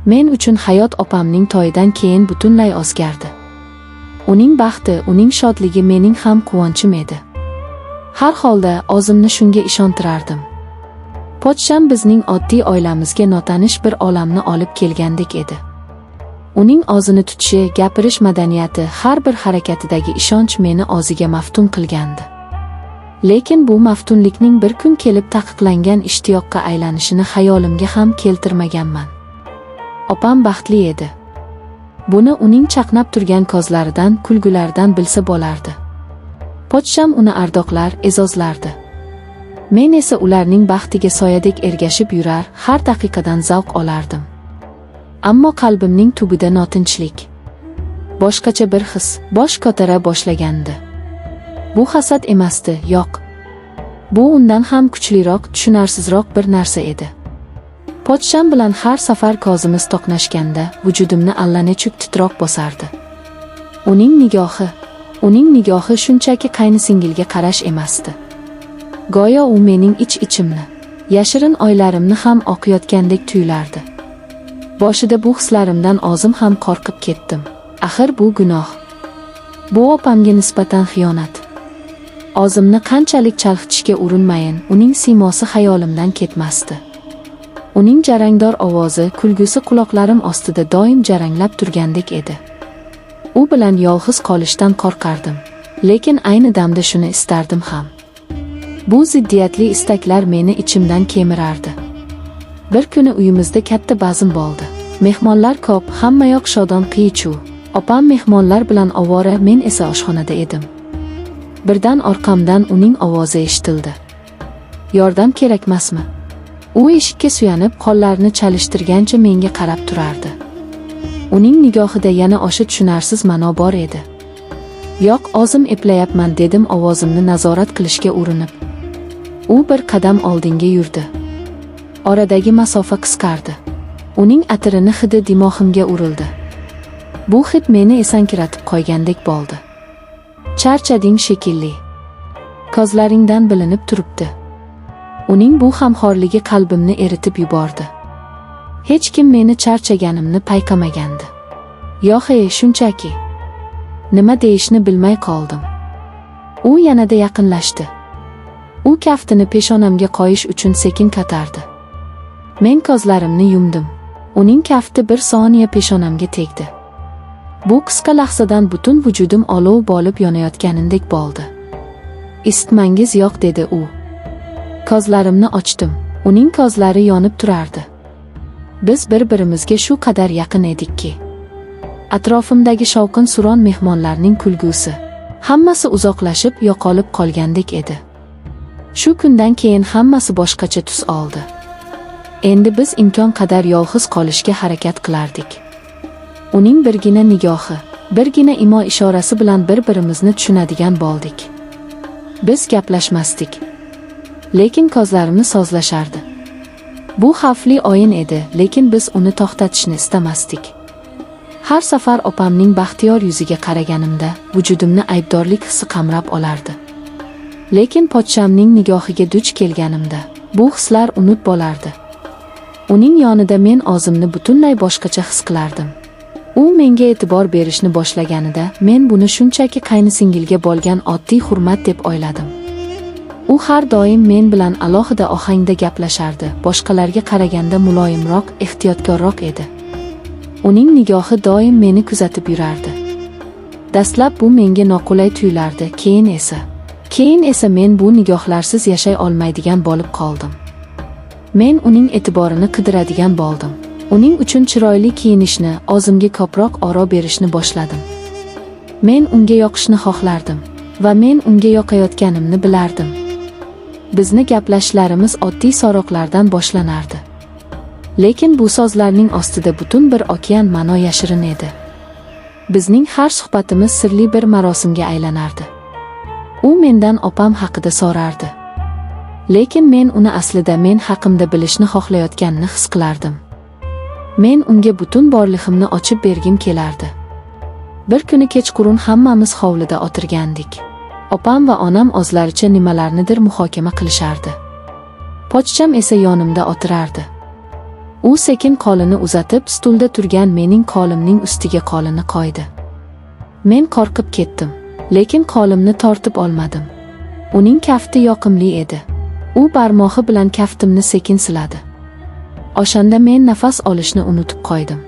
Men uchun hayot opamning toyidan keyin butunlay o'zgardi. Uning baxti, uning shodligi mening ham quvonchim edi. Har holda o'zimni shunga ishontirardim. Pochcham bizning oddiy oilamizga notanish bir olamni olib kelgandek edi. Uning o'zini tutishi, gapirish madaniyati, har bir harakatidagi ishonch meni o'ziga maftun qilgandi. Lekin bu maftunlikning bir kun kelib taqiqlangan ishtiyoqqa aylanishini xayolimga ham keltirmaganman. Opam baxtli edi. Buni uning chaqnab turgan ko'zlaridan, kulgularidan bilsa bo'lardi. Pochcham uni ardoqlar, e'zozlardi. Men esa ularning baxtiga soyadek ergashib yurar, har daqiqadan zavq olardim. Ammo qalbimning tubida notinchlik, boshqacha bir his bosh ko'tara boshlagandi. Bu hasad emasdi, yo'q. Bu undan ham kuchliroq, tushunarsizroq bir narsa edi. Pochcham bilan har safar ko'zimiz to'qnashganda vujudimni allanechuk titroq bosardi. Uning nigohi shunchaki qaynisingilga qarash emasdi. Go'yo u mening ich-ichimni, yashirin oylarimni ham oqayotgandek tuyulardi. Boshida bu hislarimdan o'zim ham qo'rqib ketdim. Axir bu gunoh. Bu opamga nisbatan xiyonat. O'zimni qanchalik chalg'itishga urinmayin, uning siymosi xayolimdan ketmasdi. Uning jarangdor ovozi, kulgusi quloqlarim ostida doim jaranglab turgandek edi. U bilan yolg'iz qolishdan qo'rqardim, lekin ayni damda shuni istardim ham. Bu ziddiyatli istaklar meni ichimdan kemirardi. Bir kuni uyimizda katta bazm bo'ldi. Mehmonlar ko'p, hammayoq shodon qiy-chuv. Opam mehmonlar bilan ovora, men esa oshxonada edim. Birdan orqamdan uning ovozi eshitildi. Yordam kerakmasmi? U eshikka suyanib, qo'llarini chalishtirgancha menga qarab turardi. Uning nigohida yana o'sha tushunarsiz ma'no bor edi. Yo'q, o'zim eplayapman dedim ovozimni nazorat qilishga urinib. U bir qadam oldinga yurdi. Oradagi masofa qisqardi. Uning atirini hidi dimog'imga urildi. Bu hid meni esankiratib qo'ygandek bo'ldi. Charchading shekilli. Ko'zlaringdan bilinib turibdi. Uning bu hamxorligi qalbimni eritib yubordi. Hech kim meni charchaganimni payqamagandi. Yo'q, shunchaki. Nima deyishni bilmay qoldim. U yanada yaqinlashdi. U kaftini peshonamga qo'yish uchun sekin ko'tardi. Men ko'zlarimni yumdim. Uning kafti bir soniya peshonamga tegdi. Bu qisqa lahzadan butun vujudim olov bo'lib yonayotganindek bo'ldi. Isitmangiz yo'q, dedi u. Ko'zlarimni ochdim. Uning ko'zlari yonib turardi. Biz bir-birimizga shu qadar yaqin edikki. Atrofimdagi shovqin-suron, mehmonlarning kulgusi, hammasi uzoqlashib, yo'qolib qolgandek edi. Shu kundan keyin hammasi boshqacha tus oldi. Endi biz imkon qadar yolg'iz qolishga harakat qilardik. Uning birgina nigohi, birgina imo ishorasi bilan bir-birimizni tushunadigan bo'ldik. Biz gaplashmasdik, lekin ko'zlarimiz sozlashardi. Bu xavfli o'yin edi, lekin biz uni to'xtatishni istamasdik. Har safar opamning baxtiyor yuziga qaraganimda vujudimni aybdorlik hissi qamrab olardi. Lekin pochchamning nigohiga duch kelganimda bu hislar unut bo'lardi. Uning yonida men o'zimni butunlay boshqacha his qilardim. U menga e'tibor berishni boshlaganida men buni shunchaki qaynisingilga bo'lgan oddiy hurmat deb o'yladim. U har doim men bilan alohida ohangda gaplashardi, boshqalarga qaraganda muloyimroq, ehtiyotkorroq edi. Uning nigohi doim meni kuzatib yurardi. Dastlab bu menga noqulay tuyulardi, keyin esa men bu nigohlarsiz yashay olmaydigan bo'lib qoldim. Men uning e'tiborini qidiradigan bo'ldim. Uning uchun chiroyli kiyinishni, o'zimga ko'proq oro berishni boshladim. Men unga yoqishni xohlardim va men unga yoqayotganimni bilardim. Bizni gaplashishlarimiz oddiy so'roqlardan boshlanardi. Lekin bu so'zlarning ostida butun bir okean ma'no yashirin edi. Bizning har suhbatimiz sirli bir marosimga aylanardi. U mendan opam haqida so'rardi. Lekin men uni aslida men haqimda bilishni xohlayotganini his qilardim. Men unga butun borlig'imni ochib bergim kelardi. Bir kuni kechqurun hammamiz hovlida o'tirgandik. Opam va onam o'zlaricha nimalarnidir muhokama qilishardi. Pochcham esa yonimda o'tirardi. U sekin qo'lini uzatib, stulda turgan mening qo'limning ustiga qo'lini qo'ydi. Men qo'rqib ketdim, lekin qo'limni tortib olmadim. Uning kafti yoqimli edi. U barmog'i bilan kaftimni sekin siladi. O'shanda men nafas olishni unutib qo'ydim.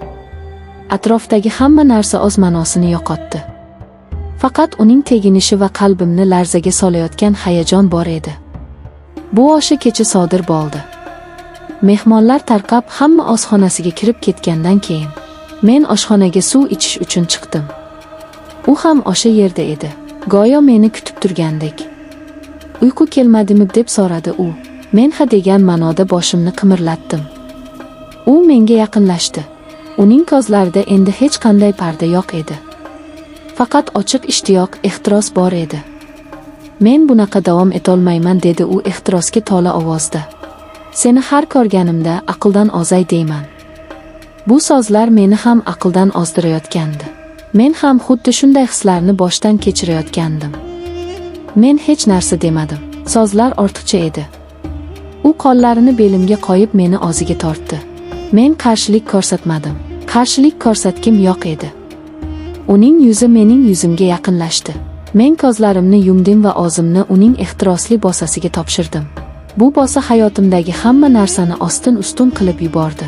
Atrofdagi hamma narsa o'z ma'nosini yo'qotdi. Faqat uning teginishi va qalbimni larzaga solayotgan hayajon bor edi. Bu o'sha kecha sodir bo'ldi. Mehmonlar tarqab hamma oshxonasiga kirib ketgandan keyin men oshxonaga suv ichish uchun chiqdim. U ham o'sha yerda edi, go'yo meni kutib turgandek. Uyqu kelmadimi deb so'radi u. Men ha degan ma'noda boshimni qimirlatdim. U menga yaqinlashdi. Uning ko'zlarida endi hech qanday parda yo'q edi. Faqat ochiq ishtiyoq, ehtiros bor edi. Men bunaqa davom etolmayman, dedi u ehtirosga to'la ovozda. Seni har ko'rganimda aqldan ozay deyman. Bu so'zlar meni ham aqldan ozdirayotgandi. Men ham xuddi shunday hislarni boshdan kechirayotgandim. Men hech narsa demadim. So'zlar ortiqcha edi. U qo'llarini belimga qo'yib meni og'ziga tortdi. Men qarshilik ko'rsatmadim. Qarshilik ko'rsatkim yo'q edi. Uning yuzi mening yuzimga yaqinlashdi. Men ko'zlarimni yumdim va o'zimni uning ehtirosli bosasiga topshirdim. Bu bosa hayotimdagi hamma narsani ostin-ustun qilib yubordi.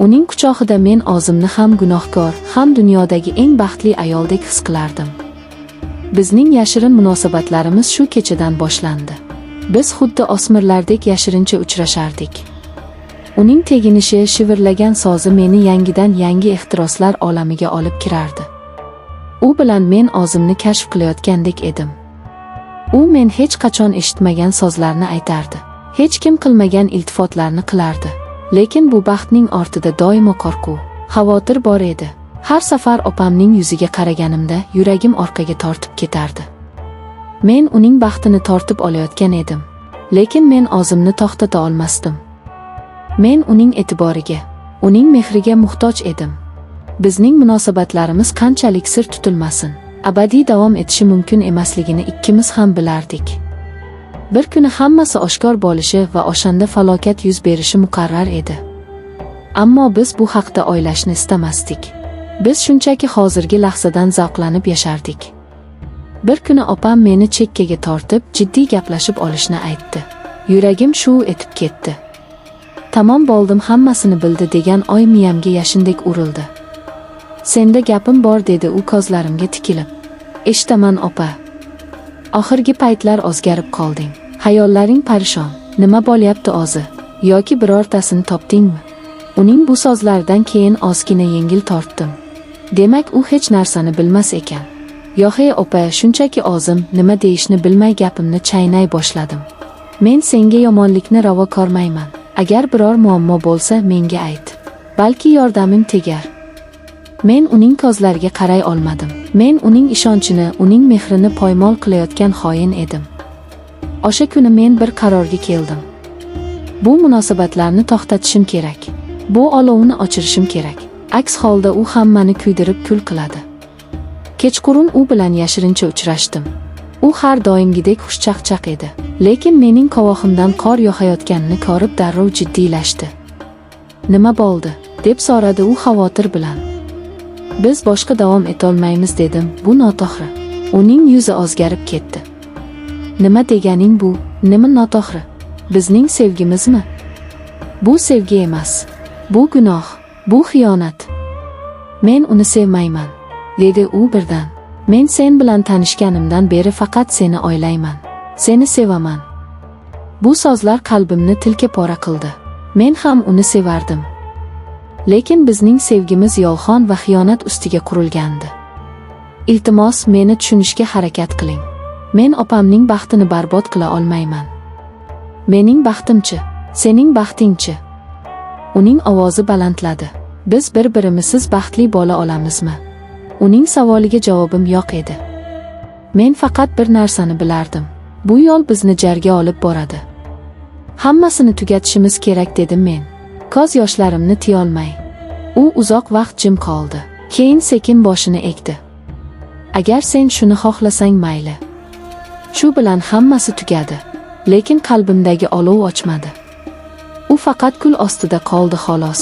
Uning quchog'ida men o'zimni ham gunohkor, ham dunyodagi eng baxtli ayoldek his qilardim. Bizning yashirin munosabatlarimiz shu kechadan boshlandi. Biz xuddi o'smirlardek yashirincha uchrashardik. Uning teginishi, shivirlagan so'zi meni yangi ehtiroslar olamiga olib kirardi. U bilan men o'zimni kashf qilayotgandek edim. U men hech qachon eshitmagan so'zlarni aytardi. Hech kim qilmagan iltifotlarni qilardi. Lekin bu baxtning ortida doimo qo'rquv, xavotir bor edi. Har safar opamning yuziga qaraganimda yuragim orqaga tortib ketardi. Men uning baxtini tortib olayotgan edim, lekin men o'zimni to'xtata olmasdim. Men uning e'tiboriga, uning mehriga muhtoj edim. Bizning munosabatlarimiz qanchalik sir tutilmasin, abadiy davom etishi mumkin emasligini ikkimiz ham bilardik. Bir kuni hammasi oshkor bo'lishi va o'shanda falokat yuz berishi muqarrar edi. Ammo biz bu haqda o'ylashni istamasdik. Biz shunchaki hozirgi lahzadan zavqlanib yashardik. Bir kuni opam meni chekkaga tortib, jiddiy gaplashib olishni aytdi. Yuragim shuv etib ketdi. Tamom bo'ldim, hammasini bildi degan oy miyamga yashindek urildi. Senda gapim bor, dedi u ko'zlarimga tikilib. Eshitaman opa. Oxirgi paytlar o'zgarib qolding. Hayollaring parishon. Nima bo'lyapti o'zi? Yoki birortasini topdingmi? Uning bu so'zlaridan keyin ozgina yengil tortdim. Demak, u hech narsani bilmas ekan. Yo'q opa, shunchaki o'zim nima deyishni bilmay gapimni chaynay boshladim. Men senga yomonlikni ravo ko'rmayman. Agar biror muammo bo'lsa, menga ayt. Balki yordamim tegar. Men uning ko'zlariga qaray olmadim. Men uning ishonchini, uning mehrini poymol qilayotgan xoin edim. O'sha kuni men bir qarorga keldim. Bu munosabatlarni to'xtatishim kerak. Bu olovni o'chirishim kerak. Aks holda u hammani kuydirib kul qiladi. Kechqurun u bilan yashirincha uchrashdim. U har doimgidek xushchaqchaq edi, lekin mening qovoqimdan qor yog'ayotganini ko'rib darrov jiddiylashdi. Nima bo'ldi? Deb so'radi u xavotir bilan. Biz boshqa davom etolmaymiz, dedim. Bu noto'g'ri. Uning yuzi o'zgarib ketdi. Nima deganing bu? Nima noto'g'ri? Bizning sevgimizmi? Bu sevgi emas. Bu gunoh, bu xiyonat. Men uni sevmayman, dedi u birdan. Men sen bilan tanishganimdan beri faqat seni o'ylayman. Seni sevaman. Bu so'zlar qalbimni tilka pora qildi. Men ham uni sevardim. Lekin bizning sevgimiz yolg'on va xiyonat ustiga qurilgandi. Iltimos, meni tushunishga harakat qiling. Men opamning baxtini barbod qila olmayman. Mening baxtimchi, sening baxtingchi. Uning ovozi balandladi. Biz bir-birimizsiz baxtli bo'la olamizmi? Uning savoliga javobim yo'q edi. Men faqat bir narsani bilardim. Bu yo'l bizni jarga olib boradi. Hammasini tugatishimiz kerak, dedim men. Ko'z yoshlarimni tiya olmay. U uzoq vaqt jim qoldi. Keyin sekin boshini egdi. Agar sen shuni xohlasang mayli. Shu bilan hammasi tugadi. Lekin qalbimdagi olov o'chmadi. U U faqat kul ostida qoldi xolos.